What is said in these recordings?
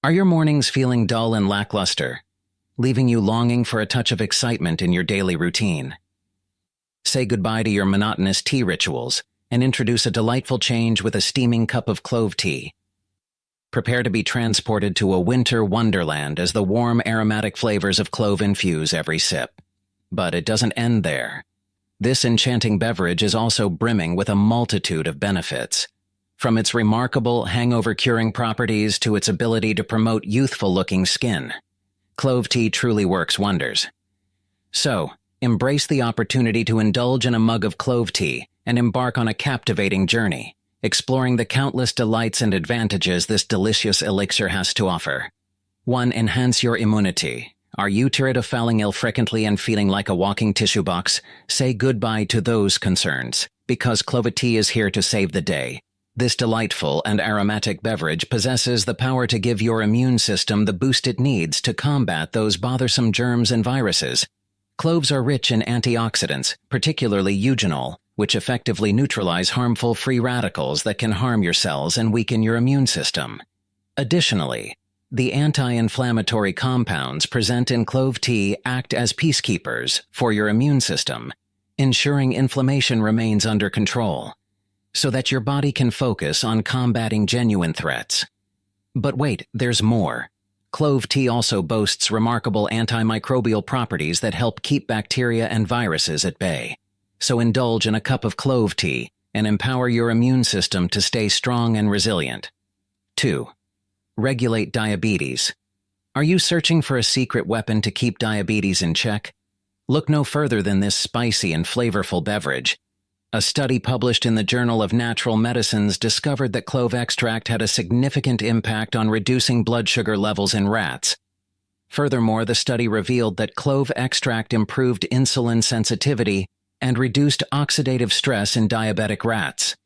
Are your mornings feeling dull and lackluster, leaving you longing for a touch of excitement in your daily routine? Say goodbye to your monotonous tea rituals and introduce a delightful change with a steaming cup of clove tea. Prepare to be transported to a winter wonderland as the warm, aromatic flavors of clove infuse every sip. But it doesn't end there. This enchanting beverage is also brimming with a multitude of benefits. From its remarkable hangover-curing properties to its ability to promote youthful-looking skin, clove tea truly works wonders. So, embrace the opportunity to indulge in a mug of clove tea and embark on a captivating journey, exploring the countless delights and advantages this delicious elixir has to offer. 1. Enhance your immunity. Are you tired of falling ill frequently and feeling like a walking tissue box? Say goodbye to those concerns, because clove tea is here to save the day. This delightful and aromatic beverage possesses the power to give your immune system the boost it needs to combat those bothersome germs and viruses. Cloves are rich in antioxidants, particularly eugenol, which effectively neutralize harmful free radicals that can harm your cells and weaken your immune system. Additionally, the anti-inflammatory compounds present in clove tea act as peacekeepers for your immune system, ensuring inflammation remains under control, so that your body can focus on combating genuine threats. But wait, there's more. Clove tea also boasts remarkable antimicrobial properties that help keep bacteria and viruses at bay. So indulge in a cup of clove tea and empower your immune system to stay strong and resilient. 2. Regulate diabetes. Are you searching for a secret weapon to keep diabetes in check? Look no further than this spicy and flavorful beverage. A study published in the Journal of Natural Medicines discovered that clove extract had a significant impact on reducing blood sugar levels in rats. Furthermore, the study revealed that clove extract improved insulin sensitivity and reduced oxidative stress in diabetic rats.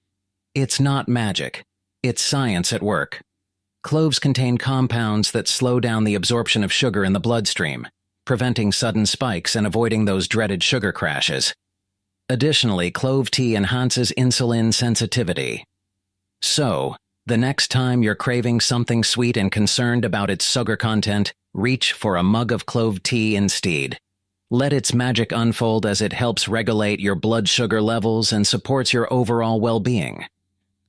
It's not magic. It's science at work. Cloves contain compounds that slow down the absorption of sugar in the bloodstream, preventing sudden spikes and avoiding those dreaded sugar crashes. Additionally, clove tea enhances insulin sensitivity. So, the next time you're craving something sweet and concerned about its sugar content, reach for a mug of clove tea instead. Let its magic unfold as it helps regulate your blood sugar levels and supports your overall well-being.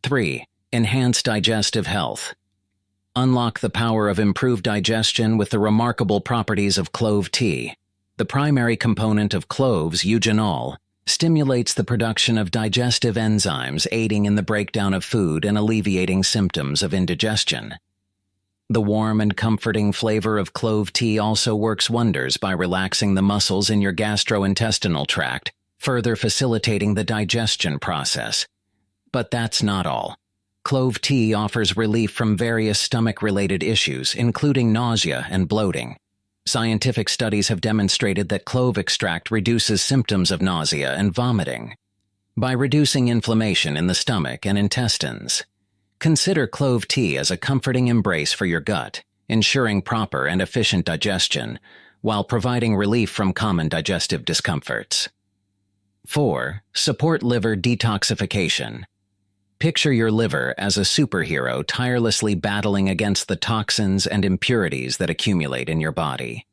3. Enhance digestive health. Unlock the power of improved digestion with the remarkable properties of clove tea. The primary component of cloves, eugenol, stimulates the production of digestive enzymes, aiding in the breakdown of food and alleviating symptoms of indigestion. The warm and comforting flavor of clove tea also works wonders by relaxing the muscles in your gastrointestinal tract, further facilitating the digestion process. But that's not all. Clove tea offers relief from various stomach-related issues, including nausea and bloating. Scientific studies have demonstrated that clove extract reduces symptoms of nausea and vomiting by reducing inflammation in the stomach and intestines. Consider clove tea as a comforting embrace for your gut, ensuring proper and efficient digestion, while providing relief from common digestive discomforts. 4. Support liver detoxification. Picture your liver as a superhero tirelessly battling against the toxins and impurities that accumulate in your body.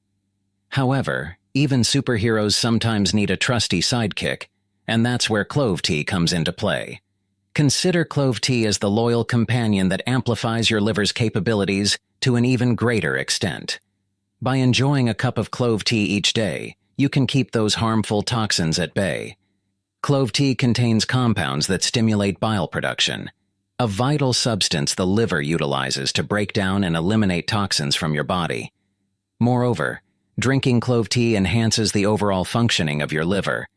However, even superheroes sometimes need a trusty sidekick, and that's where clove tea comes into play. Consider clove tea as the loyal companion that amplifies your liver's capabilities to an even greater extent. By enjoying a cup of clove tea each day, you can keep those harmful toxins at bay. Clove tea contains compounds that stimulate bile production, a vital substance the liver utilizes to break down and eliminate toxins from your body. Moreover, drinking clove tea enhances the overall functioning of your liver,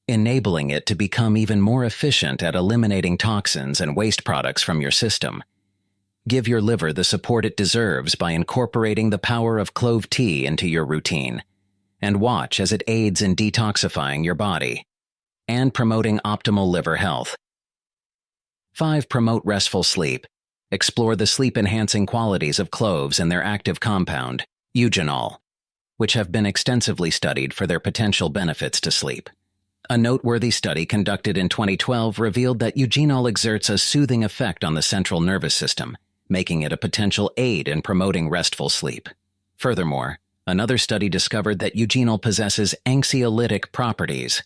enabling it to become even more efficient at eliminating toxins and waste products from your system. Give your liver the support it deserves by incorporating the power of clove tea into your routine, and watch as it aids in detoxifying your body and promoting optimal liver health. 5. Promote restful sleep. Explore the sleep-enhancing qualities of cloves and their active compound, eugenol, which have been extensively studied for their potential benefits to sleep. A noteworthy study conducted in 2012 revealed that eugenol exerts a soothing effect on the central nervous system, making it a potential aid in promoting restful sleep. Furthermore, another study discovered that eugenol possesses anxiolytic properties,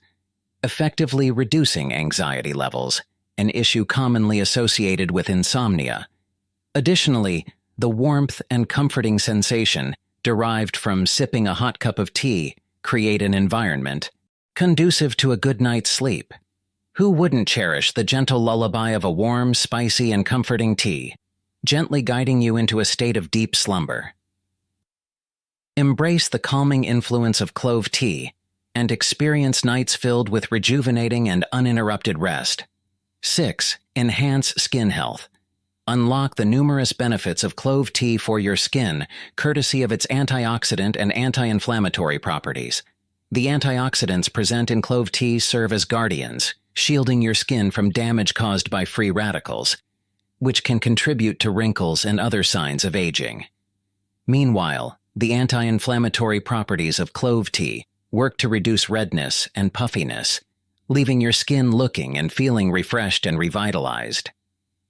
effectively reducing anxiety levels, an issue commonly associated with insomnia. Additionally, the warmth and comforting sensation derived from sipping a hot cup of tea create an environment conducive to a good night's sleep. Who wouldn't cherish the gentle lullaby of a warm, spicy, and comforting tea, gently guiding you into a state of deep slumber? Embrace the calming influence of clove tea and experience nights filled with rejuvenating and uninterrupted rest. 6. Enhance skin health. Unlock the numerous benefits of clove tea for your skin, courtesy of its antioxidant and anti-inflammatory properties. The antioxidants present in clove tea serve as guardians, shielding your skin from damage caused by free radicals, which can contribute to wrinkles and other signs of aging. Meanwhile, the anti-inflammatory properties of clove tea work to reduce redness and puffiness, leaving your skin looking and feeling refreshed and revitalized.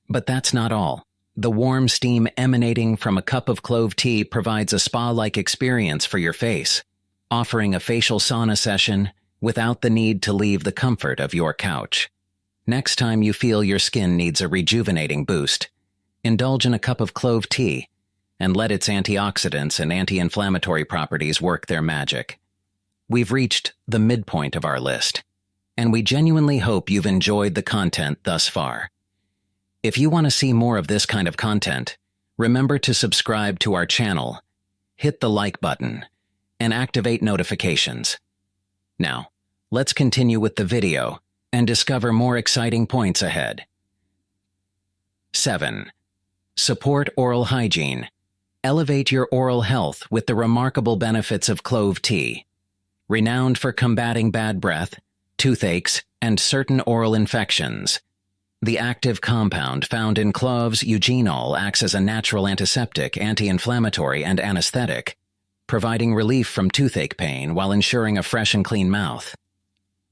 But that's not all. The warm steam emanating from a cup of clove tea provides a spa-like experience for your face, offering a facial sauna session without the need to leave the comfort of your couch. Next time you feel your skin needs a rejuvenating boost, indulge in a cup of clove tea and let its antioxidants and anti-inflammatory properties work their magic. We've reached the midpoint of our list, and we genuinely hope you've enjoyed the content thus far. If you want to see more of this kind of content, remember to subscribe to our channel, hit the like button, and activate notifications. Now, let's continue with the video and discover more exciting points ahead. 7. Support oral hygiene. Elevate your oral health with the remarkable benefits of clove tea. Renowned for combating bad breath, toothaches, and certain oral infections, the active compound found in cloves, eugenol, acts as a natural antiseptic, anti-inflammatory, and anesthetic, providing relief from toothache pain while ensuring a fresh and clean mouth.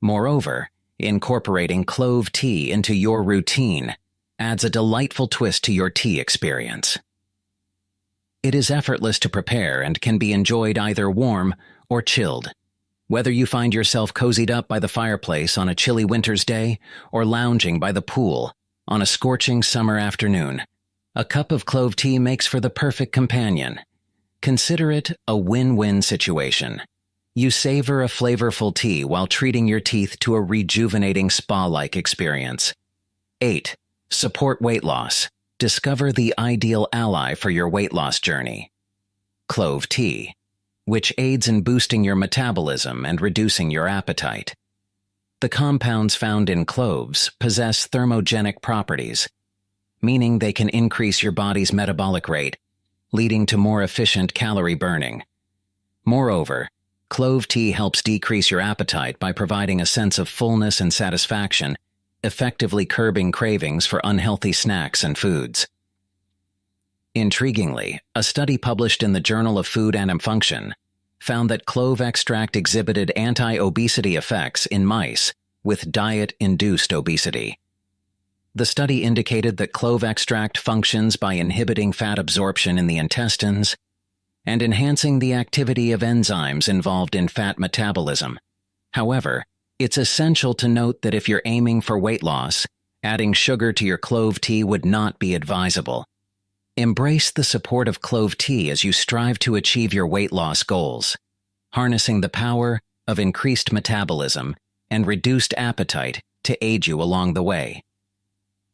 Moreover, incorporating clove tea into your routine adds a delightful twist to your tea experience. It is effortless to prepare and can be enjoyed either warm or chilled. Whether you find yourself cozied up by the fireplace on a chilly winter's day or lounging by the pool on a scorching summer afternoon, a cup of clove tea makes for the perfect companion. Consider it a win-win situation. You savor a flavorful tea while treating your teeth to a rejuvenating spa-like experience. 8. Support weight loss. Discover the ideal ally for your weight loss journey. Clove tea, which aids in boosting your metabolism and reducing your appetite. The compounds found in cloves possess thermogenic properties, meaning they can increase your body's metabolic rate, leading to more efficient calorie burning. Moreover, clove tea helps decrease your appetite by providing a sense of fullness and satisfaction, effectively curbing cravings for unhealthy snacks and foods. Intriguingly, a study published in the Journal of Food and Function found that clove extract exhibited anti-obesity effects in mice with diet-induced obesity. The study indicated that clove extract functions by inhibiting fat absorption in the intestines and enhancing the activity of enzymes involved in fat metabolism. However, it's essential to note that if you're aiming for weight loss, adding sugar to your clove tea would not be advisable. Embrace the support of clove tea as you strive to achieve your weight loss goals, harnessing the power of increased metabolism and reduced appetite to aid you along the way.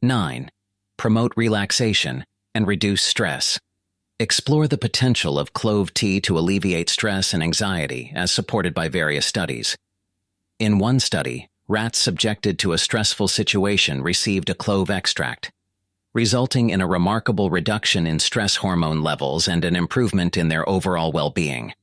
9. Promote relaxation and reduce stress. Explore the potential of clove tea to alleviate stress and anxiety as supported by various studies. In one study, rats subjected to a stressful situation received a clove extract, resulting in a remarkable reduction in stress hormone levels and an improvement in their overall well-being.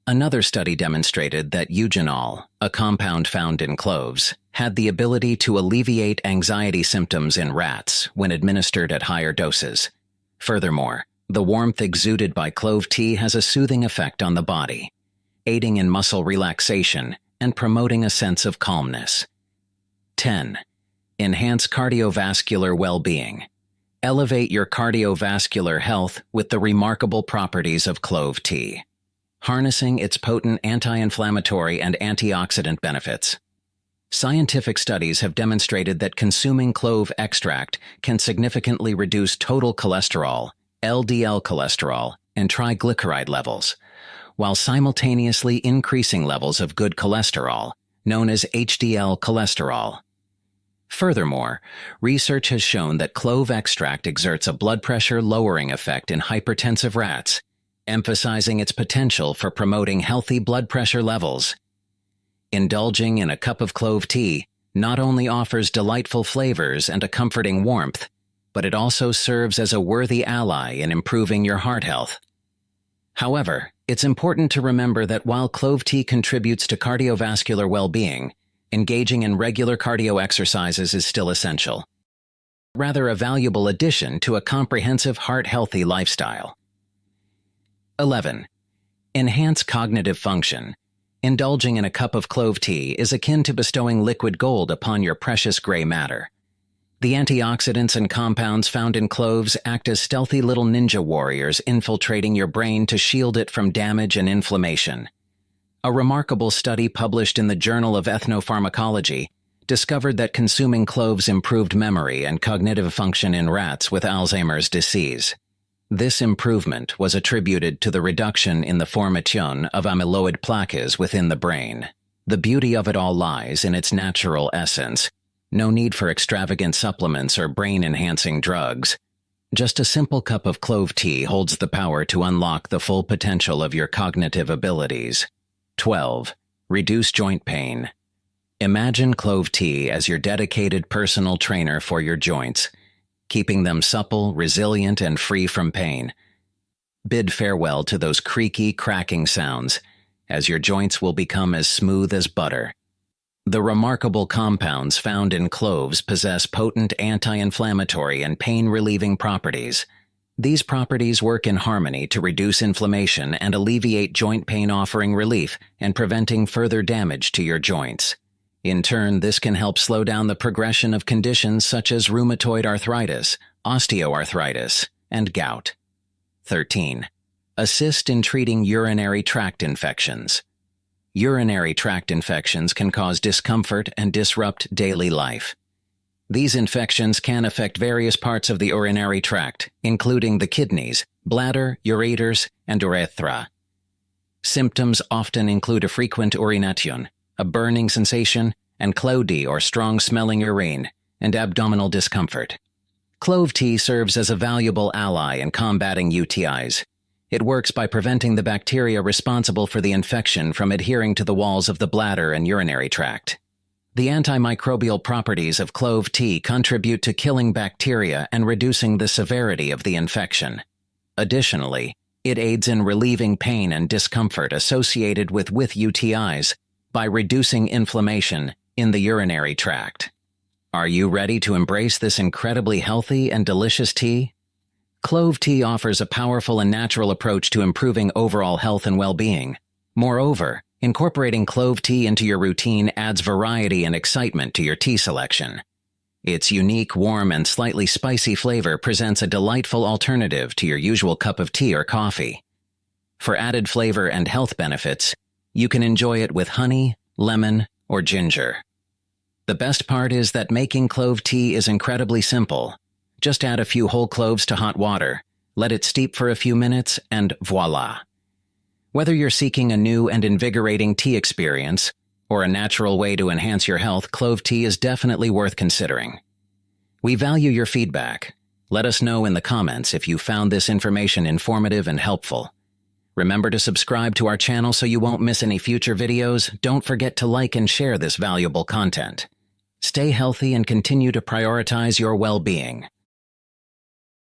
Another study demonstrated that eugenol, a compound found in cloves, had the ability to alleviate anxiety symptoms in rats when administered at higher doses. Furthermore, the warmth exuded by clove tea has a soothing effect on the body, aiding in muscle relaxation and promoting a sense of calmness. 10. Enhance cardiovascular well-being. Elevate your cardiovascular health with the remarkable properties of clove tea, harnessing its potent anti-inflammatory and antioxidant benefits. Scientific studies have demonstrated that consuming clove extract can significantly reduce total cholesterol, LDL cholesterol, and triglyceride levels, while simultaneously increasing levels of good cholesterol, known as HDL cholesterol. Furthermore, research has shown that clove extract exerts a blood pressure-lowering effect in hypertensive rats, emphasizing its potential for promoting healthy blood pressure levels. Indulging in a cup of clove tea not only offers delightful flavors and a comforting warmth, but it also serves as a worthy ally in improving your heart health. However, it's important to remember that while clove tea contributes to cardiovascular well-being, engaging in regular cardio exercises is still essential. Rather a valuable addition to a comprehensive heart-healthy lifestyle. 11. Enhance cognitive function. Indulging in a cup of clove tea is akin to bestowing liquid gold upon your precious gray matter. The antioxidants and compounds found in cloves act as stealthy little ninja warriors infiltrating your brain to shield it from damage and inflammation. A remarkable study published in the Journal of Ethnopharmacology discovered that consuming cloves improved memory and cognitive function in rats with Alzheimer's disease. This improvement was attributed to the reduction in the formation of amyloid plaques within the brain. The beauty of it all lies in its natural essence. No need for extravagant supplements or brain-enhancing drugs. Just a simple cup of clove tea holds the power to unlock the full potential of your cognitive abilities. 12. Reduce joint pain. Imagine clove tea as your dedicated personal trainer for your joints, keeping them supple, resilient, and free from pain. Bid farewell to those creaky, cracking sounds, as your joints will become as smooth as butter. The remarkable compounds found in cloves possess potent anti-inflammatory and pain-relieving properties. These properties work in harmony to reduce inflammation and alleviate joint pain, offering relief and preventing further damage to your joints. In turn, this can help slow down the progression of conditions such as rheumatoid arthritis, osteoarthritis, and gout. 13. Assist in treating urinary tract infections. Urinary tract infections can cause discomfort and disrupt daily life. These infections can affect various parts of the urinary tract, including the kidneys, bladder, ureters, and urethra. Symptoms often include a frequent urination, a burning sensation, and cloudy or strong-smelling urine, and abdominal discomfort. Clove tea serves as a valuable ally in combating UTIs. It works by preventing the bacteria responsible for the infection from adhering to the walls of the bladder and urinary tract. The antimicrobial properties of clove tea contribute to killing bacteria and reducing the severity of the infection. Additionally, it aids in relieving pain and discomfort associated with UTIs by reducing inflammation in the urinary tract. Are you ready to embrace this incredibly healthy and delicious tea? Clove tea offers a powerful and natural approach to improving overall health and well-being. Moreover, incorporating clove tea into your routine adds variety and excitement to your tea selection. Its unique, warm, and slightly spicy flavor presents a delightful alternative to your usual cup of tea or coffee. For added flavor and health benefits, you can enjoy it with honey, lemon, or ginger. The best part is that making clove tea is incredibly simple. Just add a few whole cloves to hot water, let it steep for a few minutes, and voila! Whether you're seeking a new and invigorating tea experience or a natural way to enhance your health, clove tea is definitely worth considering. We value your feedback. Let us know in the comments if you found this information informative and helpful. Remember to subscribe to our channel so you won't miss any future videos. Don't forget to like and share this valuable content. Stay healthy and continue to prioritize your well-being.